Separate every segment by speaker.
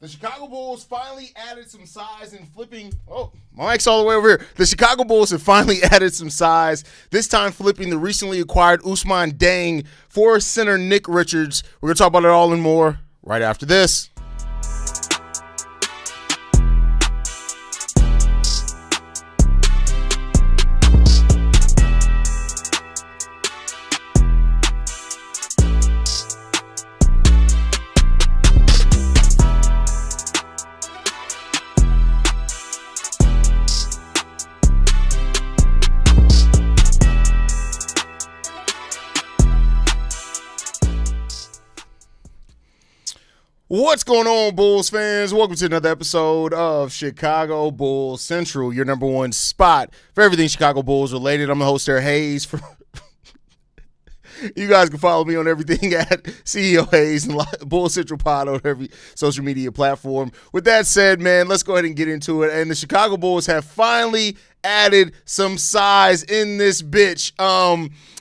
Speaker 1: The Chicago Bulls finally added some size in flipping. Oh, my mic's all the way over here. The Chicago Bulls have finally added some size, this time flipping the recently acquired Ousmane Dieng for center Nick Richards. We're going to talk about it all and more right after this. What's going on, Bulls fans? Welcome to another episode of Chicago Bulls Central, your number one spot for everything Chicago Bulls related. I'm the host there, Haize. You guys can follow me on everything at CEO Haize and Bulls Central Pod on every social media platform. With that said, man, let's go ahead and get into it. And the Chicago Bulls have finally added some size in this bitch.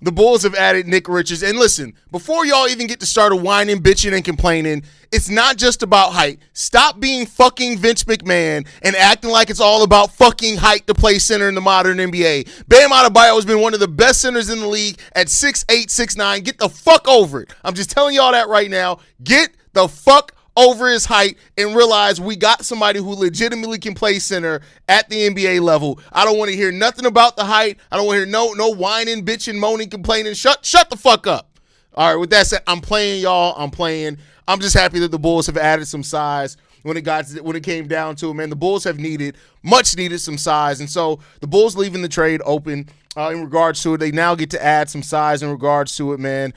Speaker 1: The Bulls have added Nick Richards. And listen, before y'all even get to start whining, bitching, and complaining, it's not just about height. Stop being fucking Vince McMahon and acting like it's all about fucking height to play center in the modern NBA. Bam Adebayo has been one of the best centers in the league at 6'8", 6'9". Get the fuck over it. I'm just telling y'all that right now. Get the fuck over his height and realize we got somebody who legitimately can play center at the NBA level. I don't want to hear nothing about the height. I don't want to hear no whining, bitching, moaning, complaining. Shut the fuck up. All right, with that said, I'm playing, y'all. I'm playing. I'm just happy that the Bulls have added some size when it came down to it, man. The Bulls have much needed some size. And so the Bulls leaving the trade open in regards to it. They now get to add some size in regards to it, man.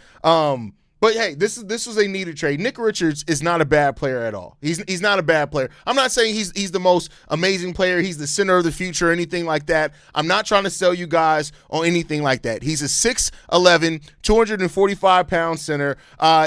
Speaker 1: But hey, this was a needed trade. Nick Richards is not a bad player at all. He's not a bad player. I'm not saying he's the most amazing player. He's the center of the future or anything like that. I'm not trying to sell you guys on anything like that. He's a 6'11", 245-pound center.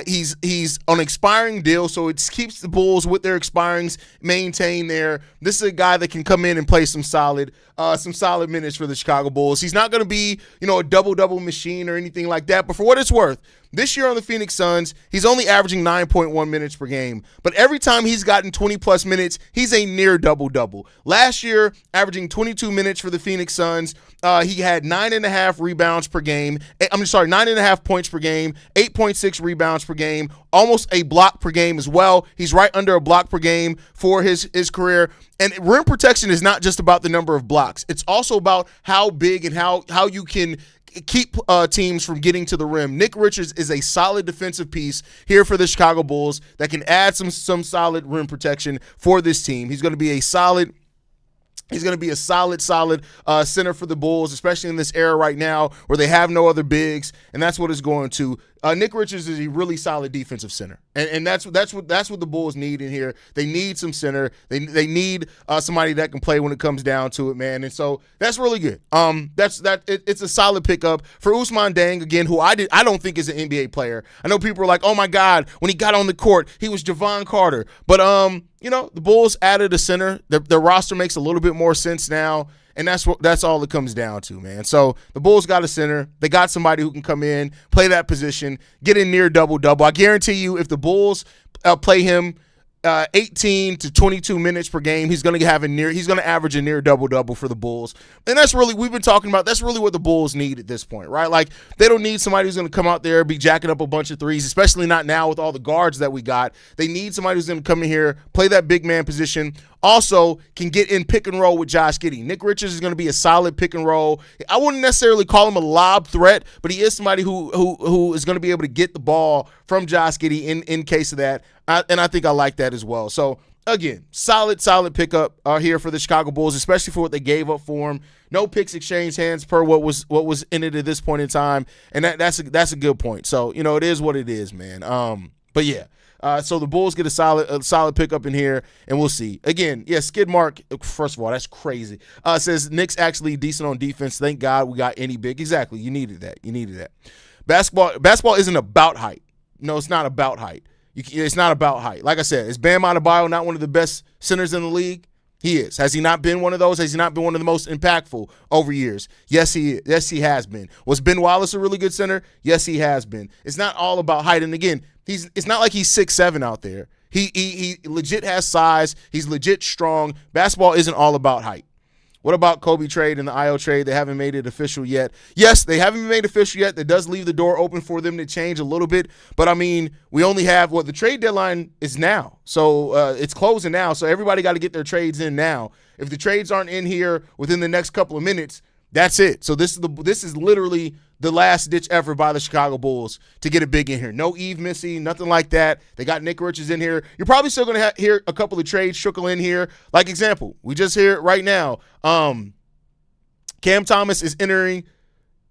Speaker 1: He's on an expiring deal, so it keeps the Bulls with their expirings maintained there. This is a guy that can come in and play some solid minutes for the Chicago Bulls. He's not going to be, a double-double machine or anything like that, but for what it's worth, this year on the Phoenix Suns, he's only averaging 9.1 minutes per game. But every time he's gotten 20-plus minutes, he's a near double-double. Last year, averaging 22 minutes for the Phoenix Suns, he had 9.5 rebounds per game. 9.5 points per game, 8.6 rebounds per game, almost a block per game as well. He's right under a block per game for his career. And rim protection is not just about the number of blocks. It's also about how big and how you can keep teams from getting to the rim. Nick Richards is a solid defensive piece here for the Chicago Bulls that can add some solid rim protection for this team. He's going to be a solid center for the Bulls, especially in this era right now where they have no other bigs, and that's what it's going to. Nick Richards is a really solid defensive center, and that's what the Bulls need in here. They need some center. They need somebody that can play when it comes down to it, man. And so that's really good. It's a solid pickup for Ousmane Dieng again, who I don't think is an NBA player. I know people are like, oh my God, when he got on the court, he was Javon Carter, but the Bulls added a center. The roster makes a little bit more sense now. And that's all it comes down to, man. So the Bulls got a center. They got somebody who can come in, play that position, get in near double-double. I guarantee you if the Bulls play him 18 to 22 minutes per game, he's going to average a near double-double for the Bulls. And we've been talking about, that's really what the Bulls need at this point, right? Like, they don't need somebody who's going to come out there, be jacking up a bunch of threes, especially not now with all the guards that we got. They need somebody who's going to come in here, play that big man position, also can get in pick and roll with Josh Giddey. Nick Richards is going to be a solid pick and roll. I wouldn't necessarily call him a lob threat, but he is somebody who is going to be able to get the ball from Josh Giddey in case of that. And I think I like that as well. So, again, solid pickup here for the Chicago Bulls, especially for what they gave up for him. No picks exchanged hands per what was in it at this point in time, and that's a good point. So, it is what it is, man. But yeah. So the Bulls get a solid pickup in here, and we'll see. Again, yeah, skid mark, first of all, that's crazy. Says Nick's actually decent on defense. Thank God we got any big. Exactly. You needed that. Basketball isn't about height. No, it's not about height. It's not about height. Like I said, is Bam Adebayo not one of the best centers in the league? He is. Has he not been one of those? Has he not been one of the most impactful over years? Yes, he is. Yes, he has been. Was Ben Wallace a really good center? Yes, he has been. It's not all about height. And again, it's not like he's 6'7" out there. He legit has size. He's legit strong. Basketball isn't all about height. What about Kobe trade and the IO trade? They haven't made it official yet. Yes, they haven't made it official yet. That does leave the door open for them to change a little bit. But, I mean, we only have the trade deadline is now. So it's closing now. So everybody got to get their trades in now. If the trades aren't in here within the next couple of minutes, that's it. So this is literally the last-ditch effort by the Chicago Bulls to get a big in here. No Eve missing, nothing like that. They got Nick Richards in here. You're probably still going to hear a couple of trades trickle in here. Like, example, we just hear it right now. Cam Thomas is entering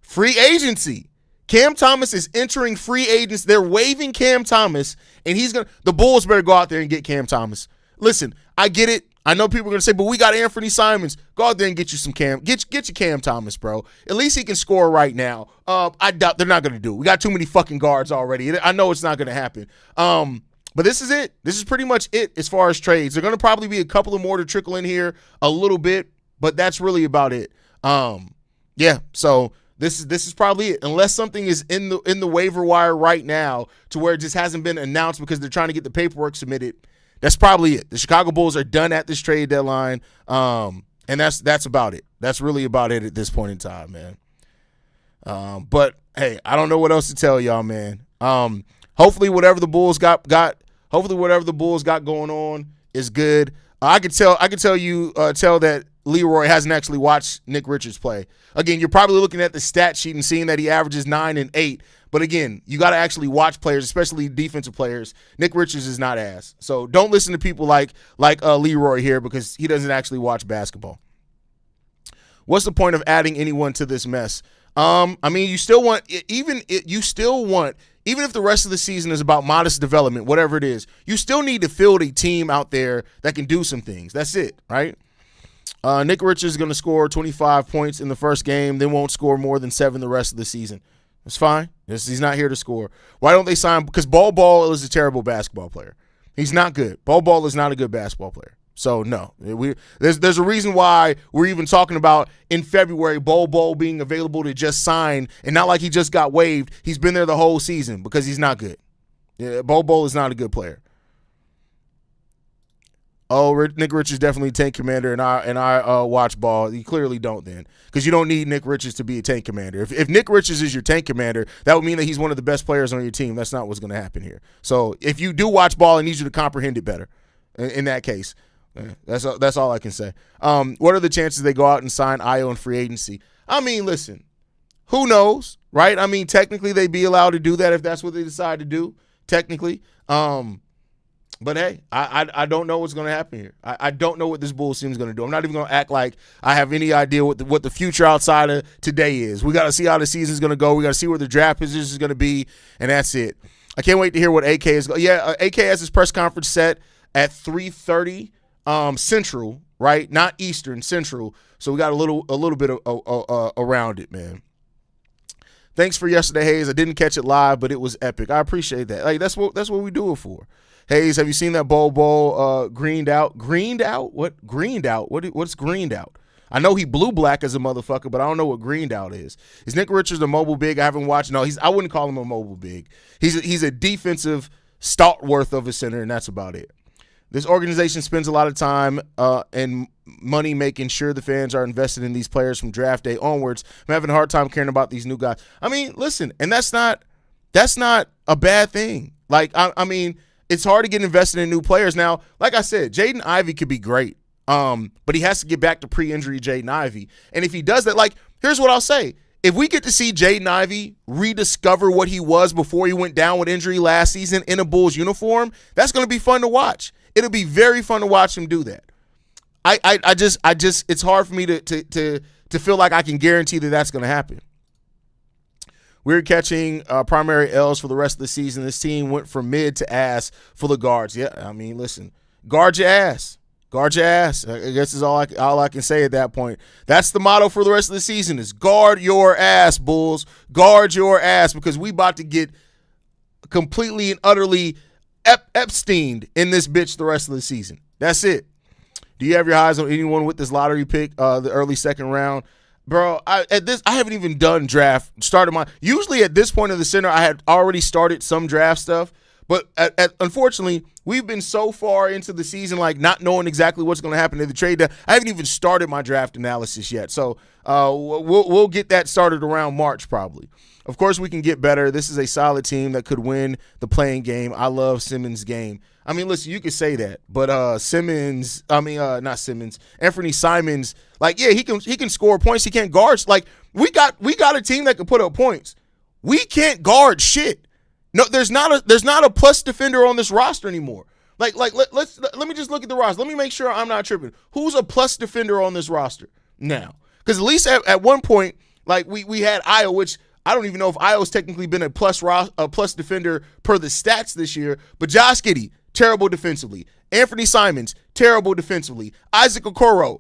Speaker 1: free agency. Cam Thomas is entering free agents. They're waiving Cam Thomas, and the Bulls better go out there and get Cam Thomas. Listen, I get it. I know people are going to say, but we got Anthony Simons. Go out there and get you some Cam. Get your Cam Thomas, bro. At least he can score right now. I doubt they're not going to do it. We got too many fucking guards already. I know it's not going to happen. But this is it. This is pretty much it as far as trades. There are going to probably be a couple of more to trickle in here a little bit, but that's really about it. Yeah, so this is probably it. Unless something is in the waiver wire right now to where it just hasn't been announced because they're trying to get the paperwork submitted. That's probably it. The Chicago Bulls are done at this trade deadline, and that's about it. That's really about it at this point in time, man. But hey, I don't know what else to tell y'all, man. Hopefully, whatever the Bulls got going on is good. I could tell that Leroy hasn't actually watched Nick Richards play. Again, you're probably looking at the stat sheet and seeing that he averages 9 and 8. But again, you got to actually watch players, especially defensive players. Nick Richards is not ass. So don't listen to people like Leroy here because he doesn't actually watch basketball. What's the point of adding anyone to this mess? I mean, you still want even if the rest of the season is about modest development, whatever it is, you still need to field a team out there that can do some things. That's it, right? Nick Richards is going to score 25 points in the first game, then won't score more than 7 the rest of the season. It's fine. He's not here to score. Why don't they sign? Because Ball is a terrible basketball player. He's not good. Ball is not a good basketball player. So, no. There's a reason why we're even talking about in February Ball being available to just sign, and not like he just got waived. He's been there the whole season because he's not good. Yeah, Ball is not a good player. Oh, Nick Richards definitely tank commander, and I watch ball. You clearly don't then, because you don't need Nick Richards to be a tank commander. If Nick Richards is your tank commander, that would mean that he's one of the best players on your team. That's not what's going to happen here. So if you do watch ball, I need you to comprehend it better. In that case, that's all I can say. What are the chances they go out and sign Io in free agency? I mean, listen, who knows, right? I mean, technically they'd be allowed to do that if that's what they decide to do. Technically. But, hey, I don't know what's going to happen here. I don't know what this Bulls team is going to do. I'm not even going to act like I have any idea what the future outside of today is. We got to see how the season is going to go. We got to see where the draft position is going to be, and that's it. I can't wait to hear what AK is going to do. Yeah, AK has his press conference set at 3:30 Central, right? Not Eastern, Central. So we got a little bit of around it, man. Thanks for yesterday, Haize. I didn't catch it live, but it was epic. I appreciate that. Like that's what we do it for. Haize, have you seen that Ball greened out? Greened out? What? Greened out? What's greened out? I know he blue black as a motherfucker, but I don't know what greened out is. Is Nick Richards a mobile big? I haven't watched. No, I wouldn't call him a mobile big. He's a defensive stalwart of a center, and that's about it. This organization spends a lot of time and money making sure the fans are invested in these players from draft day onwards. I'm having a hard time caring about these new guys. I mean, listen, and that's not a bad thing. Like, I mean, it's hard to get invested in new players. Now, like I said, Jaden Ivey could be great, but he has to get back to pre-injury Jaden Ivey. And if he does that, like, here's what I'll say. If we get to see Jaden Ivey rediscover what he was before he went down with injury last season in a Bulls uniform, that's going to be fun to watch. It'll be very fun to watch him do that. I just it's hard for me to feel like I can guarantee that that's going to happen. We're catching primary L's for the rest of the season. This team went from mid to ass for the guards. Yeah, I mean, listen, guard your ass. Guard your ass. I guess is all I can say at that point. That's the motto for the rest of the season is guard your ass, Bulls. Guard your ass, because we about to get completely and utterly Epsteined in this bitch the rest of the season. That's it. Do you have your eyes on anyone with this lottery pick, the early second round? Bro, I haven't even done usually at this point of the center, I had already started some draft stuff, But unfortunately, we've been so far into the season, like not knowing exactly what's going to happen in the trade. I haven't even started my draft analysis yet. So we'll get that started around March probably. Of course, we can get better. This is a solid team that could win the playing game. I love Simmons' game. I mean, listen, you could say that, but not Simmons, Anthony Simons, like, yeah, he can score points. He can't guard. Like, we got a team that can put up points. We can't guard shit. No, there's not a plus defender on this roster anymore. Let me just look at the roster. Let me make sure I'm not tripping. Who's a plus defender on this roster now? Because at least at one point, like we had Io, which I don't even know if Io's technically been a plus defender per the stats this year. But Josh Giddey, terrible defensively. Anthony Simons, terrible defensively. Isaac Okoro,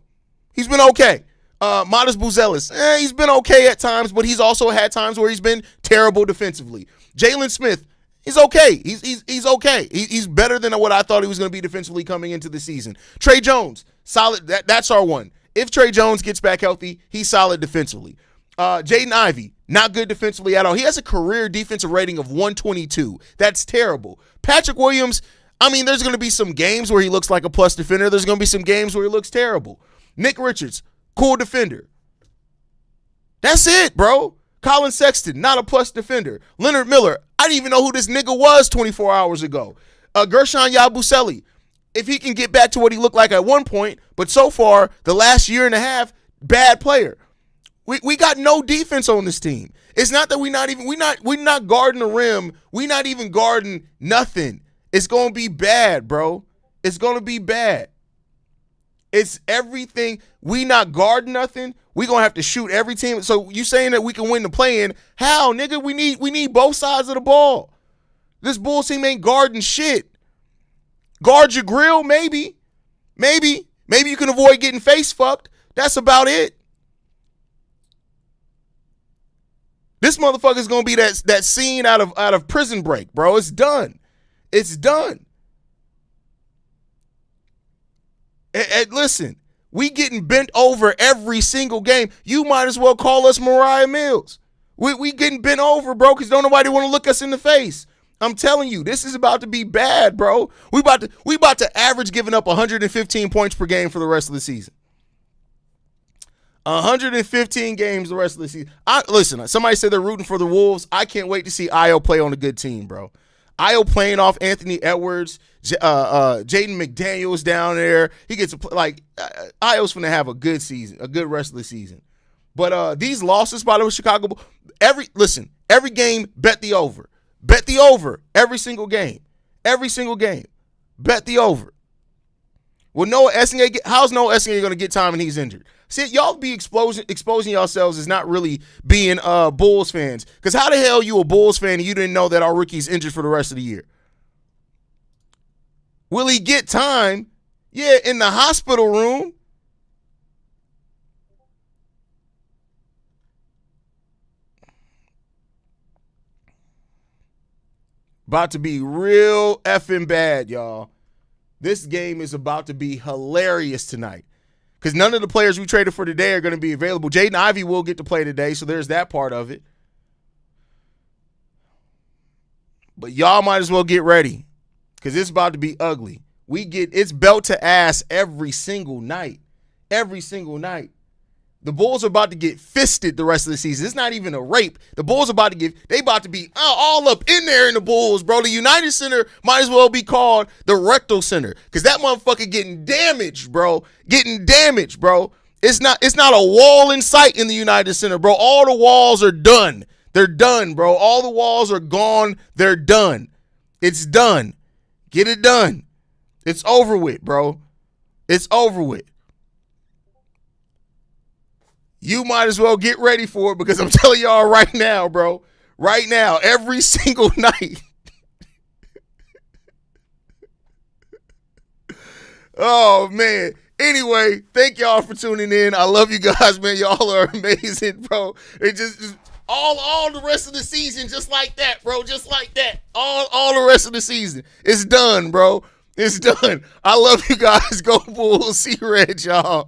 Speaker 1: he's been okay. Modest Buzelis, he's been okay at times, but he's also had times where he's been terrible defensively. Jalen Smith, he's okay. He's okay. He's better than what I thought he was going to be defensively coming into the season. Trey Jones, solid. That's our one. If Trey Jones gets back healthy, he's solid defensively. Jaden Ivey, not good defensively at all. He has a career defensive rating of 122. That's terrible. Patrick Williams, I mean, there's going to be some games where he looks like a plus defender. There's going to be some games where he looks terrible. Nick Richards, cool defender. That's it, bro. Colin Sexton, not a plus defender. Leonard Miller, I didn't even know who this nigga was 24 hours ago. Gershon Yabusele, if he can get back to what he looked like at one point, but so far, the last year and a half, bad player. We got no defense on this team. It's not that we're not guarding the rim. We're not even guarding nothing. It's going to be bad, bro. It's going to be bad. It's everything. We not guarding nothing. We going to have to shoot every team. So you saying that we can win the play-in? How, nigga? We need both sides of the ball. This Bulls team ain't guarding shit. Guard your grill, maybe. Maybe you can avoid getting face fucked. That's about it. This motherfucker's gonna be that scene out of Prison Break, bro. It's done. It's done. And listen, we getting bent over every single game. You might as well call us Mariah Mills. We getting bent over, bro, because don't nobody want to look us in the face. I'm telling you, this is about to be bad, bro. We about to average giving up 115 points per game for the rest of the season. 115 games the rest of the season. Listen, somebody said they're rooting for the Wolves. I can't wait to see Io play on a good team, bro. Io playing off Anthony Edwards, Jaden McDaniels down there. He gets to play, like, Io's going to have a good season, a good rest of the season. But these losses by the Chicago Bulls, every game, bet the over. Bet the over every single game. Every single game. Bet the over. Well, how's Noah Esslinger going to get time and he's injured? See, y'all be exposing yourselves as not really being Bulls fans. Because how the hell you a Bulls fan and you didn't know that our rookie's injured for the rest of the year? Will he get time? Yeah, in the hospital room. About to be real effing bad, y'all. This game is about to be hilarious tonight. Because none of the players we traded for today are going to be available. Jaden Ivey will get to play today, so there's that part of it. But y'all might as well get ready because it's about to be ugly. It's belt to ass every single night. Every single night. The Bulls are about to get fisted the rest of the season. It's not even a rape. The Bulls are about to be all up in there in the Bulls, bro. The United Center might as well be called the Rectal Center because that motherfucker getting damaged, bro. Getting damaged, bro. It's not a wall in sight in the United Center, bro. All the walls are done. They're done, bro. All the walls are gone. They're done. It's done. Get it done. It's over with, bro. It's over with. You might as well get ready for it because I'm telling y'all right now, bro. Right now, every single night. Oh, man. Anyway, thank y'all for tuning in. I love you guys, man. Y'all are amazing, bro. It just all the rest of the season just like that, bro. Just like that. All the rest of the season. It's done, bro. It's done. I love you guys. Go Bulls. See you, Red, y'all.